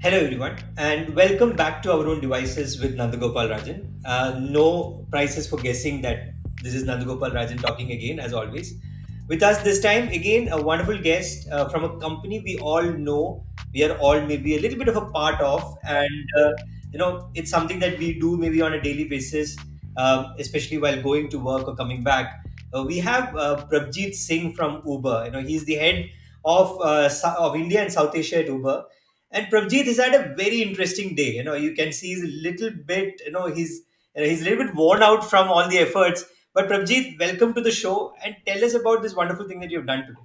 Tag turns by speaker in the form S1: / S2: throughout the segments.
S1: Hello, everyone, and welcome back to our own devices with Nandagopal Rajan. No prizes for guessing that this is Nandagopal Rajan talking again, as always. With us this time, again, a wonderful guest from a company we all know, we are all maybe a little bit of a part of, and it's something that we do maybe on a daily basis, especially while going to work or coming back. We have Prabhjeet Singh from Uber. He's the head of India and South Asia at Uber, and Prabjeet has had a very interesting day. You can see he's a little bit, he's a little bit worn out from all the efforts. But Prabjeet, welcome to the show and tell us about this wonderful thing that you've done today.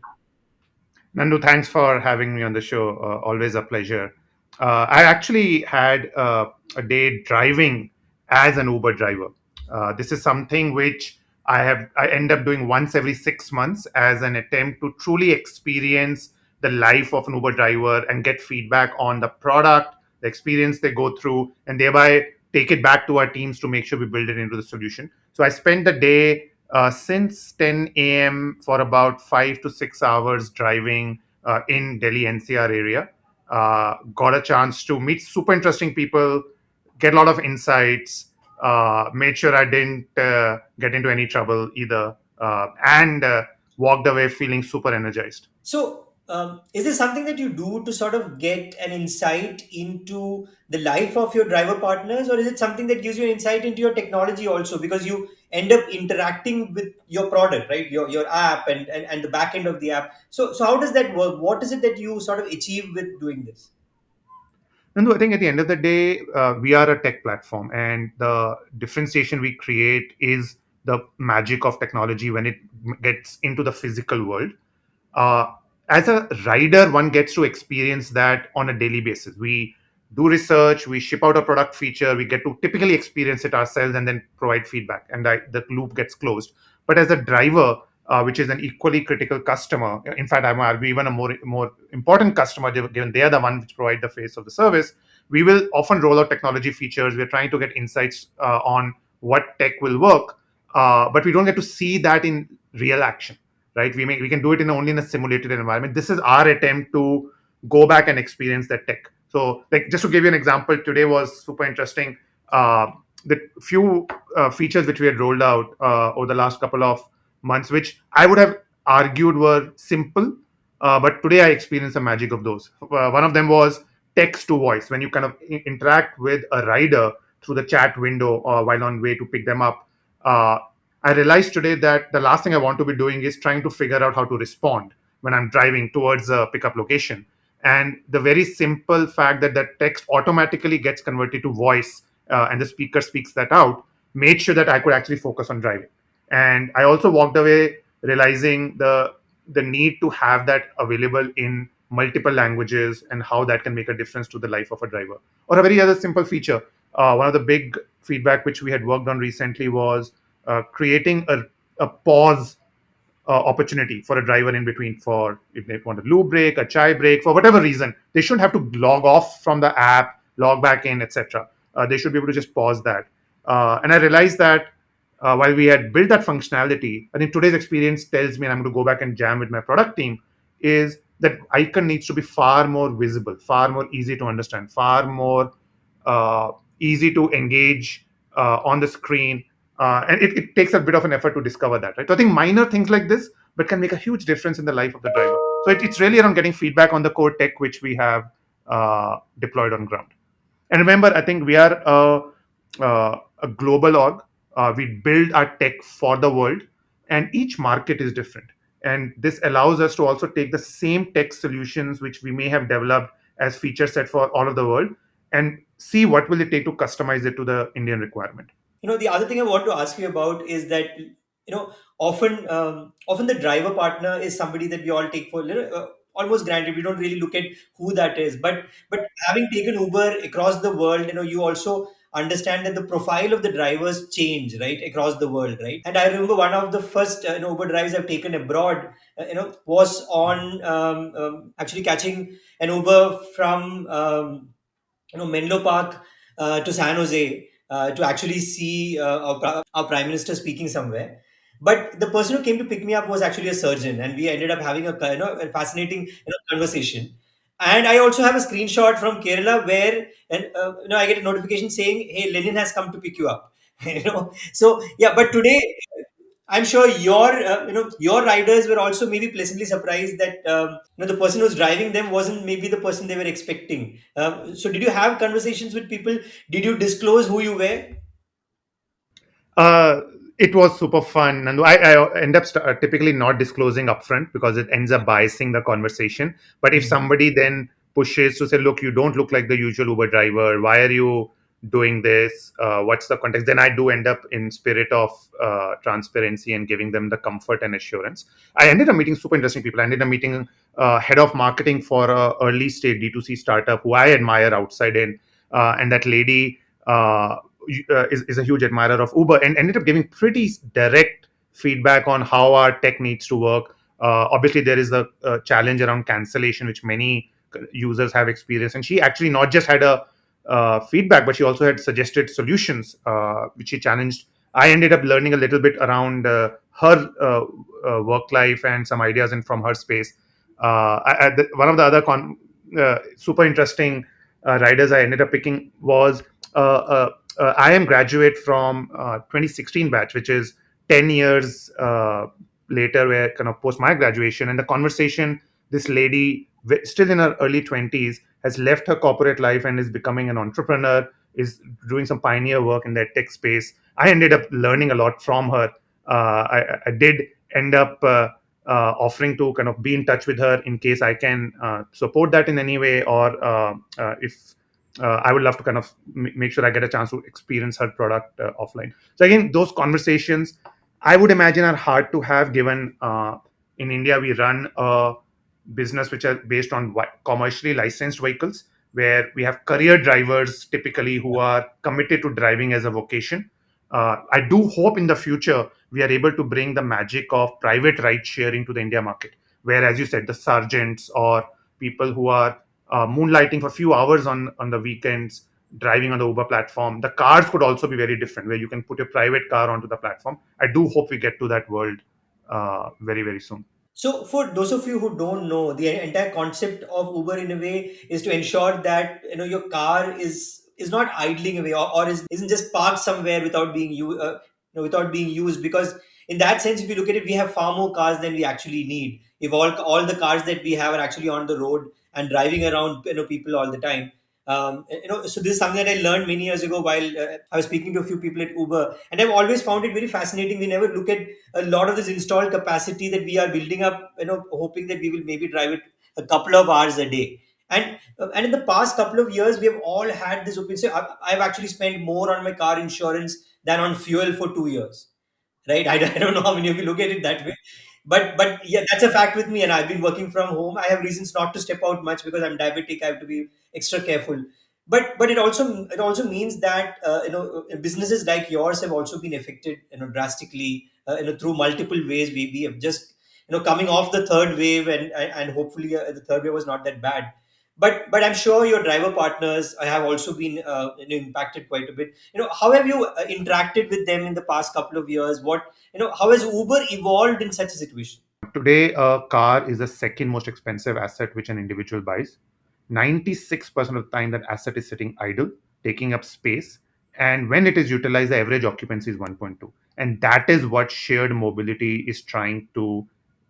S2: Nandu, thanks for having me on the show. Always a pleasure. I actually had a day driving as an Uber driver. This is something which I end up doing once every 6 months as an attempt to truly experience the life of an Uber driver and get feedback on the product, the experience they go through, and thereby take it back to our teams to make sure we build it into the solution. So I spent the day since 10 a.m. for about 5 to 6 hours driving in Delhi NCR area. Got a chance to meet super interesting people, get a lot of insights, made sure I didn't get into any trouble either, and walked away feeling super energized.
S1: So, is this something that you do to sort of get an insight into the life of your driver partners, or is it something that gives you an insight into your technology also? Because you end up interacting with your product, right? Your app and the back end of the app. So how does that work? What is it that you sort of achieve with doing this?
S2: Nandu, I think at the end of the day, we are a tech platform, and the differentiation we create is the magic of technology when it gets into the physical world. uh, as a rider, one gets to experience that on a daily basis. We do research, we ship out a product feature, we get to typically experience it ourselves and then provide feedback, and the loop gets closed. But as a driver, which is an equally critical customer, in fact, I might argue even a more important customer, given they are the one which provide the face of the service. We will often roll out technology features. We're trying to get insights on what tech will work, but we don't get to see that in real action, right? We can do it in only in a simulated environment. This is our attempt to go back and experience that tech. So, like, just to give you an example, today was super interesting. The few features which we had rolled out over the last couple of months, which I would have argued were simple, but today I experienced the magic of those. One of them was text to voice. When you kind of interact with a rider through the chat window while on way to pick them up, uh, I realized today that the last thing I want to be doing is trying to figure out how to respond when I'm driving towards a pickup location. And the very simple fact that that text automatically gets converted to voice and the speaker speaks that out made sure that I could actually focus on driving. And I also walked away realizing the need to have that available in multiple languages and how that can make a difference to the life of a driver. Or a very other simple feature. One of the big feedback which we had worked on recently was creating a pause opportunity for a driver in between, for if they want a lube break, a chai break, for whatever reason. They shouldn't have to log off from the app, log back in, etc. They should be able to just pause that. And I realized that while we had built that functionality, I think today's experience tells me, and I'm going to go back and jam with my product team, is that icon needs to be far more visible, far more easy to understand, far more uh, easy to engage on the screen, and it takes a bit of an effort to discover that, right? So I think minor things like this, but can make a huge difference in the life of the driver. So it's really around getting feedback on the core tech which we have deployed on ground. And remember, I think we are a global org. We build our tech for the world, and each market is different. And this allows us to also take the same tech solutions which we may have developed as feature set for all of the world and see what will it take to customize it to the Indian requirement.
S1: The other thing I want to ask you about is that often the driver partner is somebody that we all take for almost granted. We don't really look at who that is, but having taken Uber across the world, you also understand that the profile of the drivers change, right, across the world, right? And I remember one of the first Uber drives I've taken abroad, was on actually catching an Uber from Menlo Park to San Jose to actually see our Prime Minister speaking somewhere. But the person who came to pick me up was actually a surgeon, and we ended up having a a fascinating conversation. And I also have a screenshot from Kerala where, and I get a notification saying, "Hey, Lenin has come to pick you up." So yeah. But today, I'm sure your riders were also maybe pleasantly surprised that the person who's driving them wasn't maybe the person they were expecting. So did you have conversations with people? Did you disclose who you were?
S2: Uh, it was super fun, and I end up typically not disclosing upfront because it ends up biasing the conversation. But if
S1: Mhm.
S2: somebody then pushes to say, "Look, you don't look like the usual Uber driver. Why are you doing this? What's the context?" Then I do end up in spirit of transparency and giving them the comfort and assurance. I ended up meeting super interesting people. I ended up meeting head of marketing for a early stage D2C startup who I admire outside in, and that lady. Is a huge admirer of Uber and ended up giving pretty direct feedback on how our tech needs to work. Obviously, there is a challenge around cancellation, which many users have experienced. And she actually not just had a feedback, but she also had suggested solutions, which she challenged. I ended up learning a little bit around her work life and some ideas and from her space. One of the other super interesting riders I ended up picking was I am graduate from 2016 batch, which is 10 years later, where kind of post my graduation. And the conversation, this lady, still in her early 20s, has left her corporate life and is becoming an entrepreneur, is doing some pioneer work in that tech space. I ended up learning a lot from her. I did end up offering to kind of be in touch with her in case I can support that in any way, or if I would love to kind of make sure I get a chance to experience her product offline. So again, those conversations I would imagine are hard to have given in India we run a business which are based on commercially licensed vehicles, where we have career drivers typically who are committed to driving as a vocation. I do hope in the future we are able to bring the magic of private ride sharing to the India market, where, as you said, the sergeants or people who are moonlighting for a few hours on the weekends, driving on the Uber platform. The cars could also be very different, where you can put your private car onto the platform. I do hope we get to that world very, very soon.
S1: So, for those of you who don't know, the entire concept of Uber in a way is to ensure that your car is not idling away, or isn't just parked somewhere without without being used. Because in that sense, if you look at it, we have far more cars than we actually need. If all the cars that we have are actually on the road and driving around people all the time. So this is something that I learned many years ago while I was speaking to a few people at Uber, and I've always found it very fascinating. We never look at a lot of this installed capacity that we are building up, hoping that we will maybe drive it a couple of hours a day. And in the past couple of years, we have all had this opinion. So I've actually spent more on my car insurance than on fuel for 2 years, right? I don't know how many of you look at it that way, but yeah, that's a fact with me. And I've been working from home. I have reasons not to step out much because I'm diabetic. I have to be extra careful. But it also means that businesses like yours have also been affected drastically through multiple ways. We have just coming off the third wave, and hopefully the third wave was not that bad. But I'm sure your driver partners have also been impacted quite a bit. How have you interacted with them in the past couple of years? How has Uber evolved in such a situation?
S2: Today, a car is the second most expensive asset which an individual buys. 96% of the time, that asset is sitting idle, taking up space. And when it is utilized, the average occupancy is 1.2. And that is what shared mobility is trying to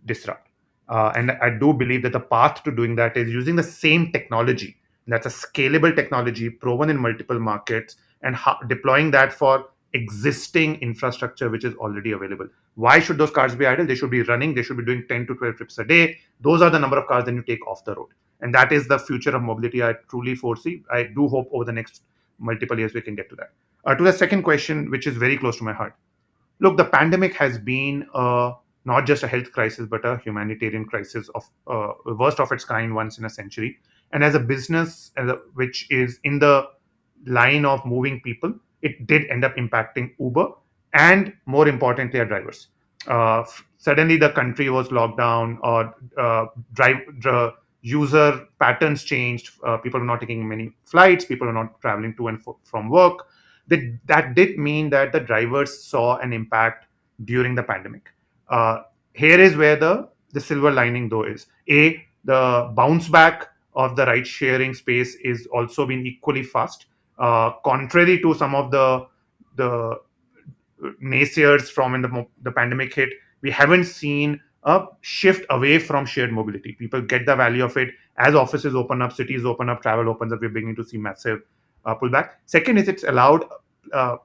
S2: disrupt. And I do believe that the path to doing that is using the same technology. That's a scalable technology proven in multiple markets, and deploying that for existing infrastructure which is already available. Why should those cars be idle? They should be running. They should be doing 10 to 12 trips a day. Those are the number of cars that you take off the road. And that is the future of mobility I truly foresee. I do hope over the next multiple years we can get to that. To the second question, which is very close to my heart. Look, the pandemic has been not just a health crisis, but a humanitarian crisis of worst of its kind once in a century. And as a business which is in the line of moving people, it did end up impacting Uber and, more importantly, our drivers. Suddenly, the country was locked down, or user patterns changed. People are not taking many flights. People are not traveling to and from work. That did mean that the drivers saw an impact during the pandemic. Uh, Here is where the silver lining, though, is a the bounce back of the ride sharing space is also been equally fast. Contrary to some of the naysayers from when the pandemic hit, we haven't seen a shift away from shared mobility. People get the value of it as offices open up, cities open up, travel opens up. We're beginning to see massive pullback. Second is it's allowed uh,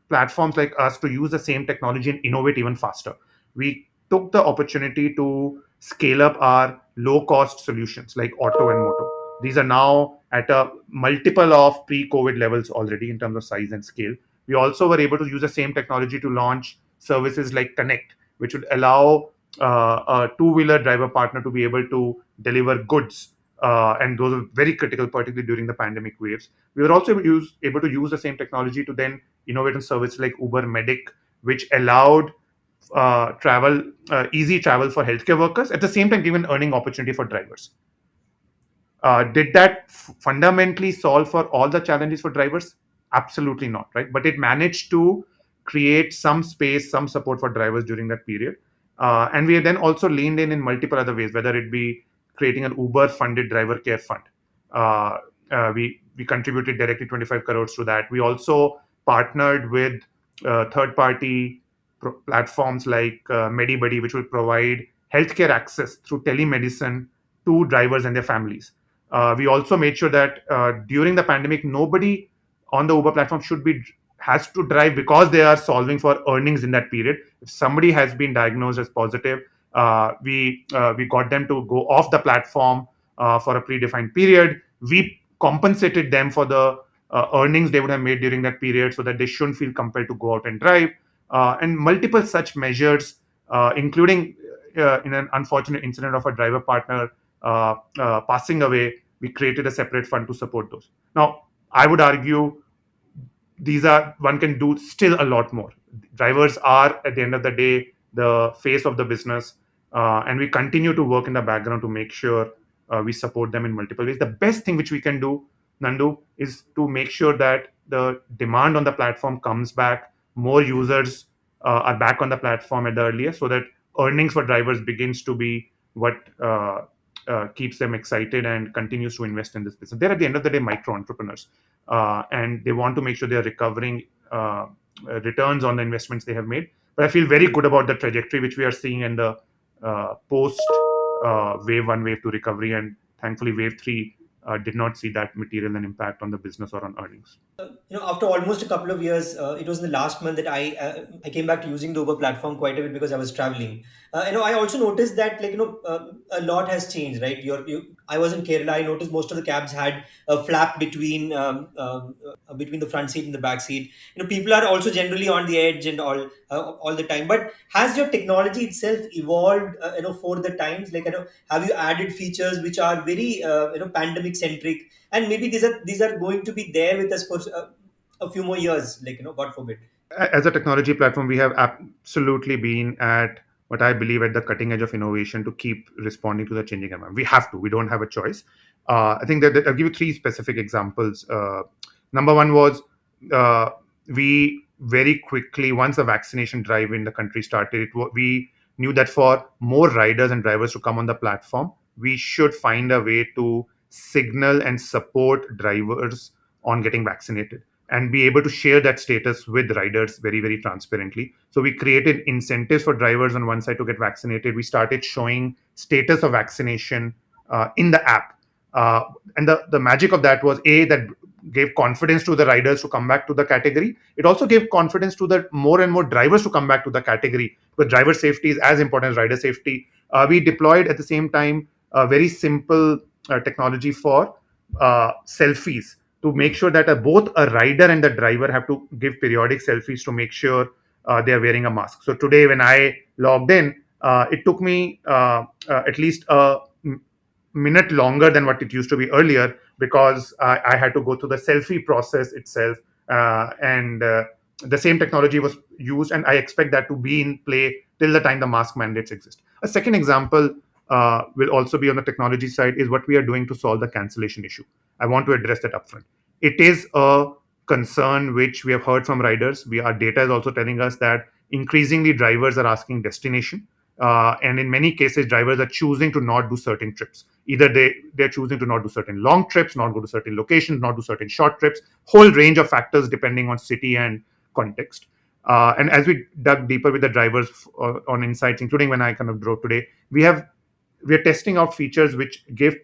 S2: platforms like us to use the same technology and innovate even faster. We took the opportunity to scale up our low cost solutions like auto and moto. These are now at a multiple of pre COVID levels already in terms of size and scale. We also were able to use the same technology to launch services like Connect, which would allow a two-wheeler driver partner to be able to deliver goods. And those are very critical, particularly during the pandemic waves. We were also able to use the same technology to then innovate in services like Uber Medic, which allowed easy travel for healthcare workers, at the same time giving earning opportunity for drivers. Did that fundamentally solve for all the challenges for drivers? Absolutely not, right? But it managed to create some space, some support for drivers during that period. And we then also leaned in multiple other ways, whether it be creating an Uber funded driver care fund. Uh, we contributed directly 25 crores to that. We also partnered with third party platforms like MediBuddy, which will provide healthcare access through telemedicine to drivers and their families. We also made sure that during the pandemic, nobody on the Uber platform has to drive because they are solving for earnings in that period. If somebody has been diagnosed as positive, we got them to go off the platform for a predefined period. We compensated them for the earnings they would have made during that period, so that they shouldn't feel compelled to go out and drive. And multiple such measures, including in an unfortunate incident of a driver partner passing away, we created a separate fund to support those. Now, I would argue these are one can do still a lot more. Drivers are at the end of the day the face of the business, and we continue to work in the background to make sure we support them in multiple ways. The best thing which we can do, Nandu, is to make sure that the demand on the platform comes back, more users are back on the platform at the earliest, so that earnings for drivers begins to be what keeps them excited and continues to invest in this business. They're at the end of the day micro entrepreneurs, and they want to make sure they're recovering returns on the investments they have made. But I feel very good about the trajectory which we are seeing in the post wave one, wave two recovery, and thankfully wave three did not see that material and impact on the business or on earnings.
S1: After almost a couple of years, it was in the last month that I came back to using the Uber platform quite a bit because I was traveling. I also noticed that a lot has changed, right? I was in Kerala. I noticed most of the cabs had a flap between the front seat and the back seat. People are also generally on the edge and all the time. But has your technology itself evolved? For the times, have you added features which are very pandemic centric, and maybe these are going to be there with us for a few more years, god forbid.
S2: As a technology platform, we have absolutely been at what I believe at the cutting edge of innovation to keep responding to the changing environment. We have to. We don't have a choice. I think that I'll give you three specific examples. Number one was uh, we very quickly, once the vaccination drive in the country started, we knew that for more riders and drivers to come on the platform, we should find a way to signal and support drivers on getting vaccinated and be able to share that status with riders very, very transparently. So we created incentives for drivers on one side to get vaccinated. We started showing status of vaccination in the app. And the magic of that was that gave confidence to the riders to come back to the category. It also gave confidence to the more and more drivers to come back to the category, because driver safety is as important as rider safety. We deployed at the same time a very simple technology for selfies, to make sure that both a rider and the driver have to give periodic selfies to make sure they are wearing a mask. So today, when I logged in, it took me at least a minute longer than what it used to be earlier, because I had to go through the selfie process itself. And the same technology was used, and I expect that to be in play till the time the mask mandates exist. A second example will also be on the technology side, is what we are doing to solve the cancellation issue. I want to address that upfront. It is a concern which we have heard from riders. Our data is also telling us that increasingly drivers are asking destination. And in many cases, drivers are choosing to not do certain trips. Either they're choosing to not do certain long trips, not go to certain locations, not do certain short trips. Whole range of factors depending on city and context. And as we dug deeper with the drivers on insights, including when I kind of drove today, we are testing out features which give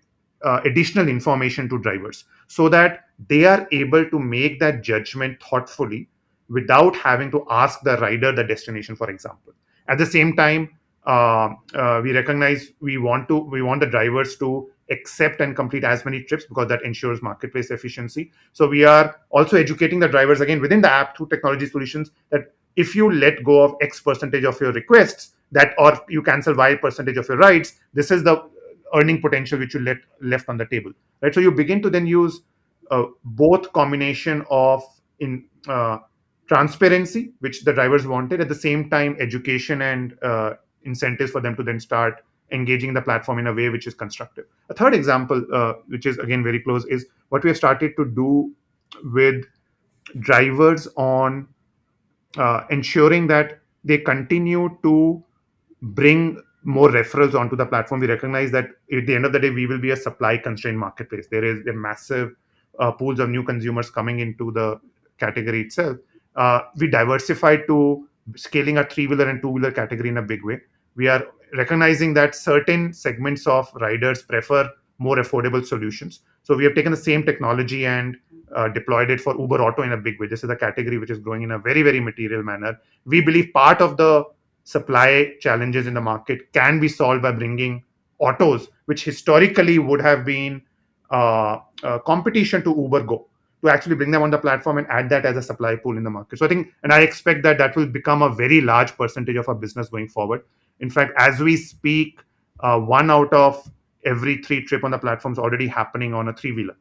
S2: additional information to drivers so that they are able to make that judgment thoughtfully without having to ask the rider the destination, for example. At the same time, we recognize we want the drivers to accept and complete as many trips because that ensures marketplace efficiency. So we are also educating the drivers again within the app through technology solutions that if you let go of X percentage of your requests, that or you cancel Y percentage of your rides, this is the earning potential which you left on the table, right? So you begin to then use both combination of in transparency, which the drivers wanted, at the same time education and incentives for them to then start engaging the platform in a way which is constructive. A third example, which is again very close, is what we have started to do with drivers on ensuring that they continue to bring more referrals onto the platform. We recognize that at the end of the day, we will be a supply constrained marketplace. There is a massive pools of new consumers coming into the category itself. We diversified to scaling a three-wheeler and two-wheeler category in a big way. We are recognizing that certain segments of riders prefer more affordable solutions. So we have taken the same technology and deployed it for Uber Auto in a big way. This is a category which is growing in a very, very material manner. We believe part of the supply challenges in the market can be solved by bringing autos, which historically would have been competition to Uber Go, to actually bring them on the platform and add that as a supply pool in the market. So I think, and I expect that that will become a very large percentage of our business going forward. In fact, as we speak, one out of every three trip on the platform is already happening on a three-wheeler,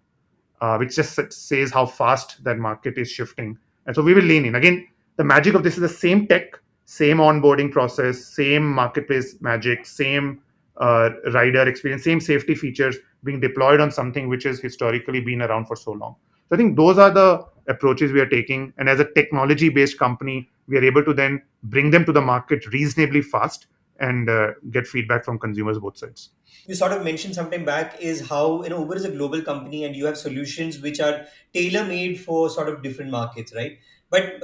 S2: which just says how fast that market is shifting. And so we will lean in. Again, the magic of this is the same tech, same onboarding process, same marketplace magic, same rider experience, same safety features being deployed on something which has historically been around for so long. So I think those are the approaches we are taking. And as a technology based company, we are able to then bring them to the market reasonably fast and get feedback from consumers both sides.
S1: You sort of mentioned sometime back is how Uber is a global company and you have solutions which are tailor made for sort of different markets, right? But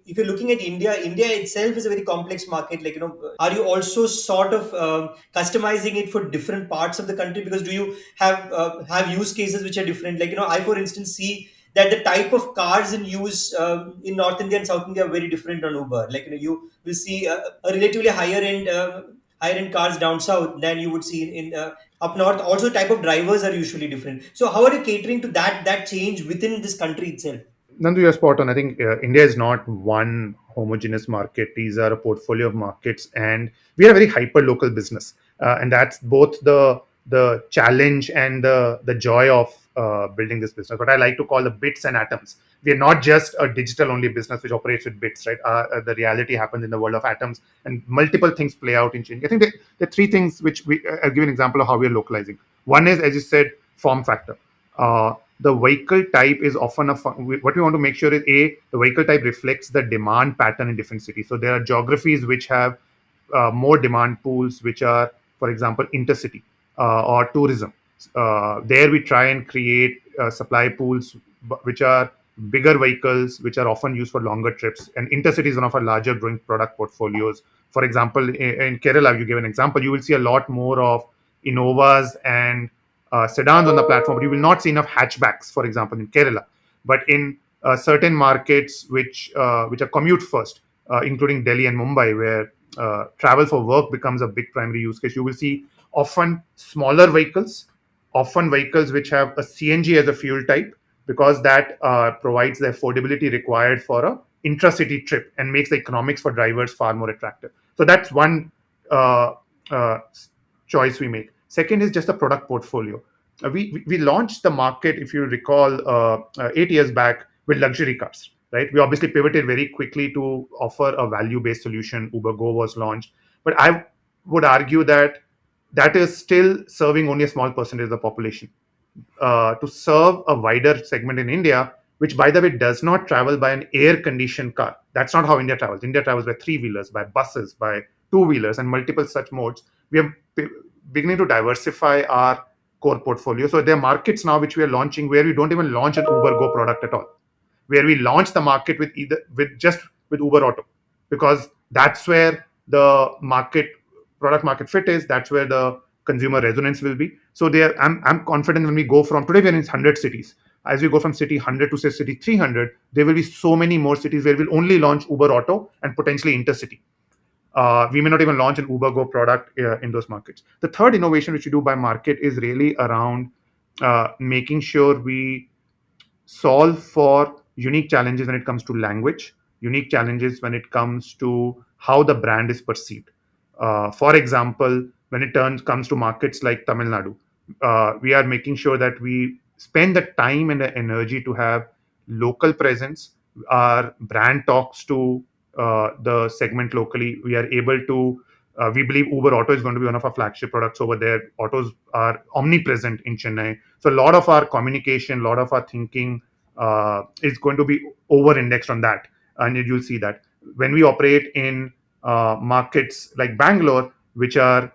S1: if you're looking at India, India itself is a very complex market. Like are you also sort of customizing it for different parts of the country? Because do you have use cases which are different? Like I for instance see that the type of cars in use in North India and South India are very different on Uber. Like you will see a relatively higher end cars down south than you would see in up north. Also, type of drivers are usually different. So, how are you catering to that change within this country itself?
S2: Nandu, you're spot on. I think India is not one homogeneous market. These are a portfolio of markets, and we are a very hyper local business, and that's both the challenge and the joy of building this business. What I like to call the bits and atoms. We are not just a digital only business which operates with bits, right? The reality happens in the world of atoms, and multiple things play out in change. I think the three things which I'll give you an example of how we are localizing. One is, as you said, form factor. The vehicle type is often what we want to make sure is the vehicle type reflects the demand pattern in different cities. So there are geographies which have more demand pools, which are, for example, intercity or tourism. There we try and create supply pools which are bigger vehicles, which are often used for longer trips. And intercity is one of our larger growing product portfolios. For example, in Kerala, you give an example, you will see a lot more of Innovas and sedans on the platform, but you will not see enough hatchbacks, for example, in Kerala. But in certain markets which are commute first, including Delhi and Mumbai, where travel for work becomes a big primary use case, you will see often smaller vehicles, often vehicles which have a CNG as a fuel type, because that provides the affordability required for a intracity trip and makes the economics for drivers far more attractive. So that's one uh, uh, choice we make. Second is just a product portfolio. We launched the market, if you recall, 8 years back with luxury cars, right? We obviously pivoted very quickly to offer a value based solution. Uber Go was launched. But I would argue that that is still serving only a small percentage of the population. To serve a wider segment in India, which, by the way, does not travel by an air conditioned car. That's not how India travels. India travels by three wheelers, by buses, by two-wheelers, and multiple such modes, we are beginning to diversify our core portfolio. So there are markets now which we are launching where we don't even launch an Uber Go product at all, where we launch the market with either with Uber Auto, because that's where the product market fit is. That's where the consumer resonance will be. So there, I'm confident when we go from today we're in 100 cities. As we go from city 100 to say city 300, there will be so many more cities where we'll only launch Uber Auto and potentially intercity. We may not even launch an Uber Go product in those markets. The third innovation which we do by market is really around making sure we solve for unique challenges when it comes to language, unique challenges when it comes to how the brand is perceived. For example, when comes to markets like Tamil Nadu, we are making sure that we spend the time and the energy to have local presence. Our brand talks to the segment locally. We are able to. We believe Uber Auto is going to be one of our flagship products over there. Autos are omnipresent in Chennai, so a lot of our communication, a lot of our thinking is going to be over indexed on that. And you'll see that when we operate in markets like Bangalore, which are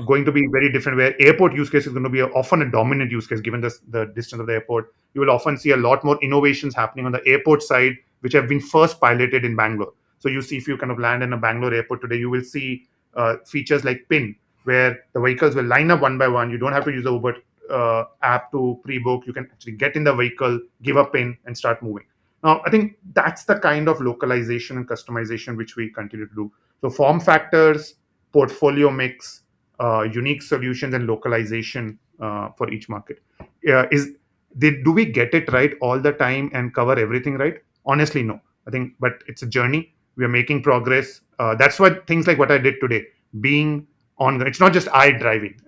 S2: going to be very different, where airport use case is going to be often a dominant use case given the distance of the airport. You will often see a lot more innovations happening on the airport side, which have been first piloted in Bangalore. So you see, if you kind of land in a Bangalore airport today, you will see features like PIN, where the vehicles will line up one by one. You don't have to use the Uber app to pre-book. You can actually get in the vehicle, give a pin, and start moving. Now, I think that's the kind of localization and customization which we continue to do. So form factors, portfolio mix, unique solutions, and localization for each market. Do we get it right all the time and cover everything right? Honestly, no. I think, but it's a journey. We are making progress. That's what things like what I did today, being on. It's not just I driving,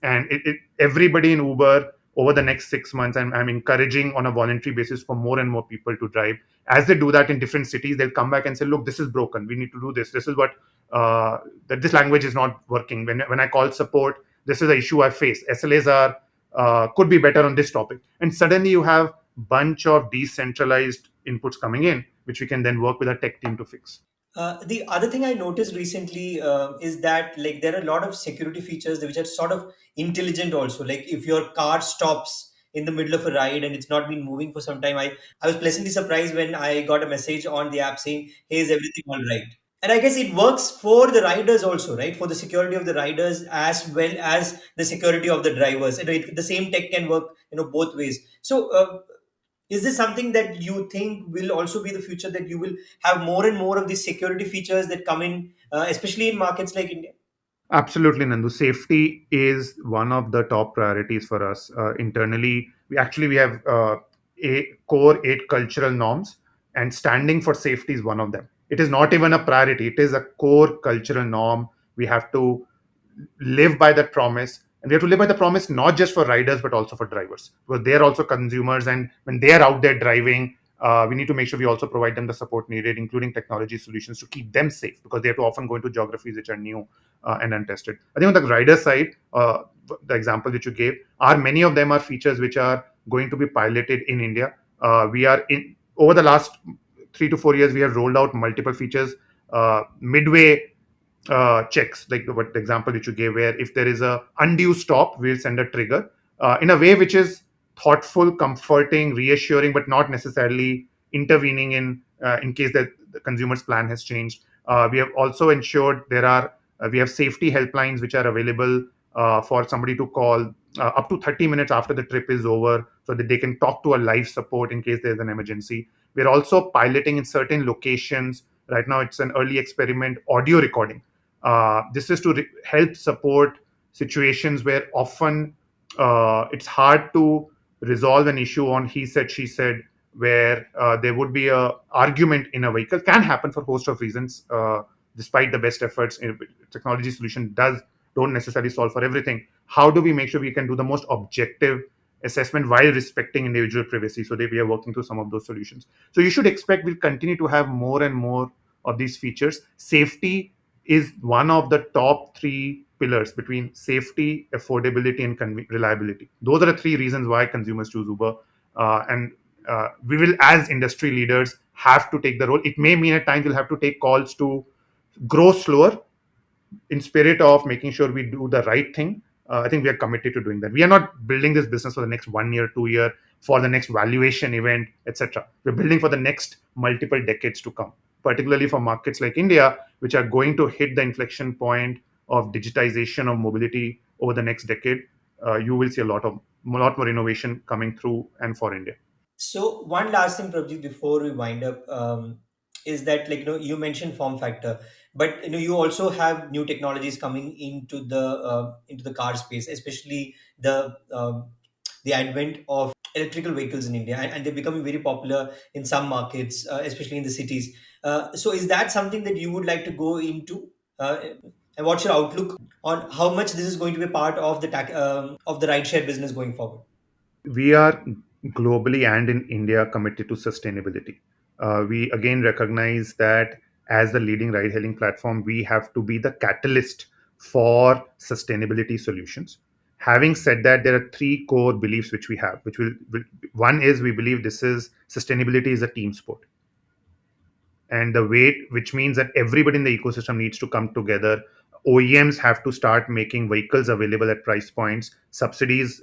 S2: and everybody in Uber over the next 6 months. I'm encouraging on a voluntary basis for more and more people to drive. As they do that in different cities, they'll come back and say, "Look, this is broken. We need to do this. This is what that this language is not working. When I call support, this is the issue I face. SLAs are could be better on this topic." And suddenly you have bunch of decentralized inputs coming in, which we can then work with our tech team to fix.
S1: The other thing I noticed recently is that like there are a lot of security features which are sort of intelligent also. Like if your car stops in the middle of a ride and it's not been moving for some time, I was pleasantly surprised when I got a message on the app saying, "Hey, is everything all right?" And I guess it works for the riders also, right? For the security of the riders as well as the security of the drivers. The same tech can work, both ways. So, is this something that you think will also be the future, that you will have more and more of these security features that come in, especially in markets like India?
S2: Absolutely, Nandu. Safety is one of the top priorities for us internally. We have a core eight cultural norms, and standing for safety is one of them. It is not even a priority; it is a core cultural norm. We have to live by that promise, and we have to live by the promise not just for riders but also for drivers, because they are also consumers, and when they are out there driving, we need to make sure we also provide them the support needed, including technology solutions to keep them safe, because they have to often go into geographies which are new and untested. I think on the rider side, the example that you gave, are many of them are features which are going to be piloted in India. We are in Over the last 3 to 4 years, we have rolled out multiple features. Midway checks, like what the example that you gave, where if there is a undue stop, we'll send a trigger in a way which is thoughtful, comforting, reassuring, but not necessarily intervening in case that the consumer's plan has changed. We have also ensured we have safety helplines which are available for somebody to call up to 30 minutes after the trip is over, so that they can talk to a live support in case there's an emergency. We're also piloting in certain locations. Right now, it's an early experiment, audio recording. This is to help support situations where often it's hard to resolve an issue on he said, she said, where there would be a argument in a vehicle. Can happen for a host of reasons. Despite the best efforts, technology solution don't necessarily solve for everything. How do we make sure we can do the most objective assessment while respecting individual privacy? So that we are working through some of those solutions. So you should expect we'll continue to have more and more of these features. Safety is one of the top three pillars between safety, affordability, and reliability. Those are the three reasons why consumers choose Uber. And we will, as industry leaders, have to take the role. It may mean at times we'll have to take calls to grow slower in spirit of making sure we do the right thing. I think we are committed to doing that. We are not building this business for the next 1 year, 2 year, for the next valuation event, etc. We're building for the next multiple decades to come, particularly for markets like India, which are going to hit the inflection point of digitization of mobility over the next decade. You will see a lot more innovation coming through and for India.
S1: So one last thing, Prabhjeet, before we wind up, is that, like, you mentioned form factor, but you also have new technologies coming into the car space, especially the advent of electrical vehicles in India, and they're becoming very popular in some markets, especially in the cities. So is that something that you would like to go into? And what's your outlook on how much this is going to be part of of the rideshare business going forward?
S2: We are globally and in India committed to sustainability. We again recognize that as the leading ride hailing platform, we have to be the catalyst for sustainability solutions. Having said that, there are three core beliefs which we have, one is we believe this is sustainability is a team sport, and the weight, which means that everybody in the ecosystem needs to come together. OEMs have to start making vehicles available at price points. Subsidies,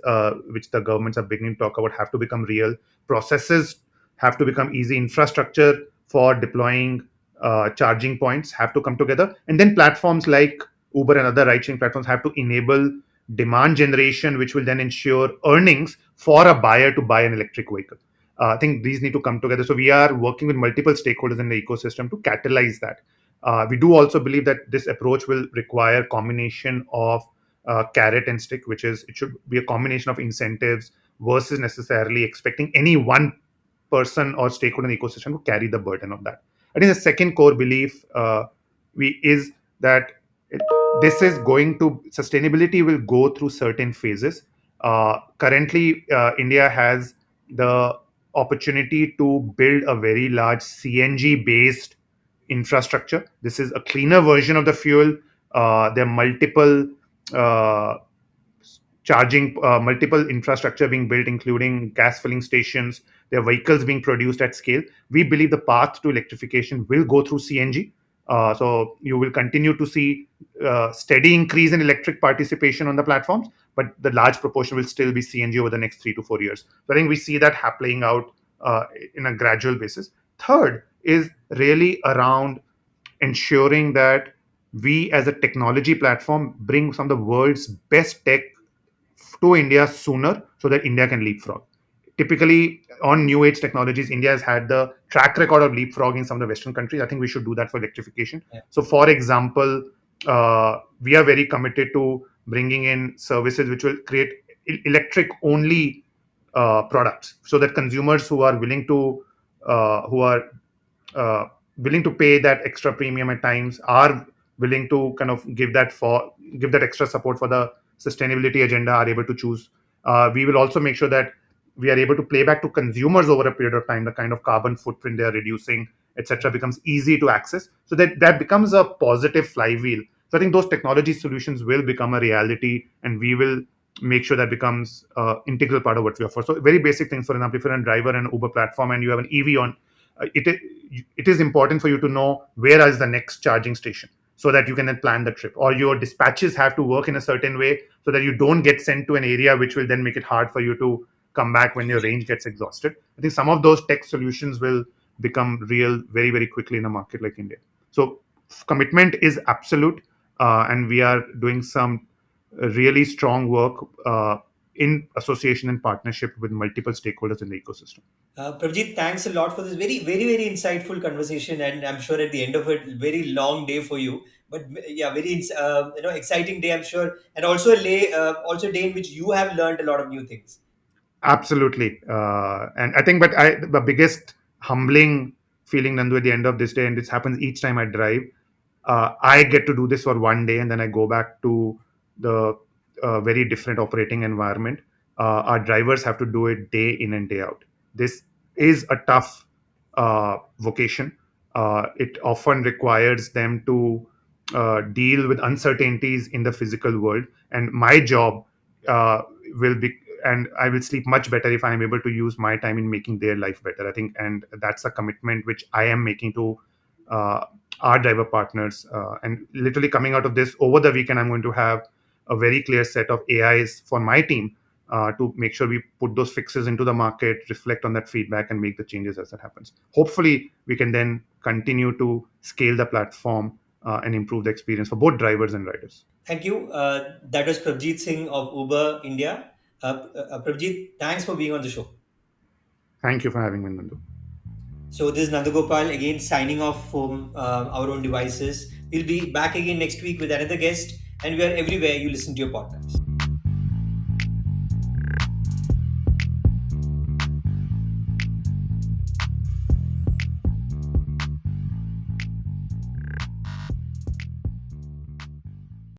S2: which the governments are beginning to talk about, have to become real. Processes have to become easy. Infrastructure for deploying charging points have to come together. And then platforms like Uber and other ride sharing platforms have to enable demand generation, which will then ensure earnings for a buyer to buy an electric vehicle. I think these need to come together. So we are working with multiple stakeholders in the ecosystem to catalyze that. We do also believe that this approach will require combination of carrot and stick, which is it should be a combination of incentives versus necessarily expecting any one person or stakeholder in the ecosystem to carry the burden of that. I think the second core belief we is that it, this is going to sustainability will go through certain phases. Currently, India has the opportunity to build a very large CNG based infrastructure. This is a cleaner version of the fuel. There are uh, multiple infrastructure being built, including gas filling stations. There are vehicles being produced at scale. We believe the path to electrification will go through CNG. So you will continue to see steady increase in electric participation on the platforms, but the large proportion will still be CNG over the next 3 to 4 years. So I think we see that happening out in a gradual basis. Third is really around ensuring that we as a technology platform bring some of the world's best tech to India sooner so that India can leapfrog. Typically, on new age technologies, India has had the track record of leapfrogging some of the Western countries. I think we should do that for electrification.
S1: Yeah.
S2: So, for example, we are very committed to bringing in services which will create electric only products so that consumers who are uh, willing to pay that extra premium at times are willing to kind of give that extra support for the sustainability agenda are able to choose. We will also make sure that we are able to play back to consumers over a period of time the kind of carbon footprint they are reducing, etc., becomes easy to access, so that becomes a positive flywheel. So I think those technology solutions will become a reality, and we will make sure that becomes integral part of what we offer. So very basic things, for example, if you're a driver and Uber platform and you have an EV on, it is important for you to know where is the next charging station so that you can then plan the trip, or your dispatches have to work in a certain way so that you don't get sent to an area which will then make it hard for you to come back when your range gets exhausted. I think some of those tech solutions will become real very, very quickly in a market like India. So commitment is absolute, and we are doing some really strong work in association and partnership with multiple stakeholders in the ecosystem.
S1: Prabhjeet, thanks a lot for this very, very, very insightful conversation, and I'm sure at the end of it, very long day for you. But yeah, exciting day, I'm sure, and also also a day in which you have learned a lot of new things.
S2: Absolutely. And I think, the biggest humbling feeling, Nandu, at the end of this day, and this happens each time I drive, I get to do this for 1 day and then I go back to the very different operating environment. Our drivers have to do it day in and day out. This is a tough vocation. It often requires them to deal with uncertainties in the physical world. And my job uh, will be, and I will sleep much better if I am able to use my time in making their life better. I think, and that's a commitment which I am making to uh, our driver partners. And literally coming out of this over the weekend, I'm going to have a very clear set of AIs for my team to make sure we put those fixes into the market, reflect on that feedback, and make the changes as that happens. Hopefully, we can then continue to scale the platform and improve the experience for both drivers and riders.
S1: Thank you. That was Prabhjeet Singh of Uber India. Prabhjeet, thanks for being on the show.
S2: Thank you for having me, Nandu.
S1: So this is Nandagopal again signing off from our own devices. We'll be back again next week with another guest, and we are everywhere you listen to your podcast.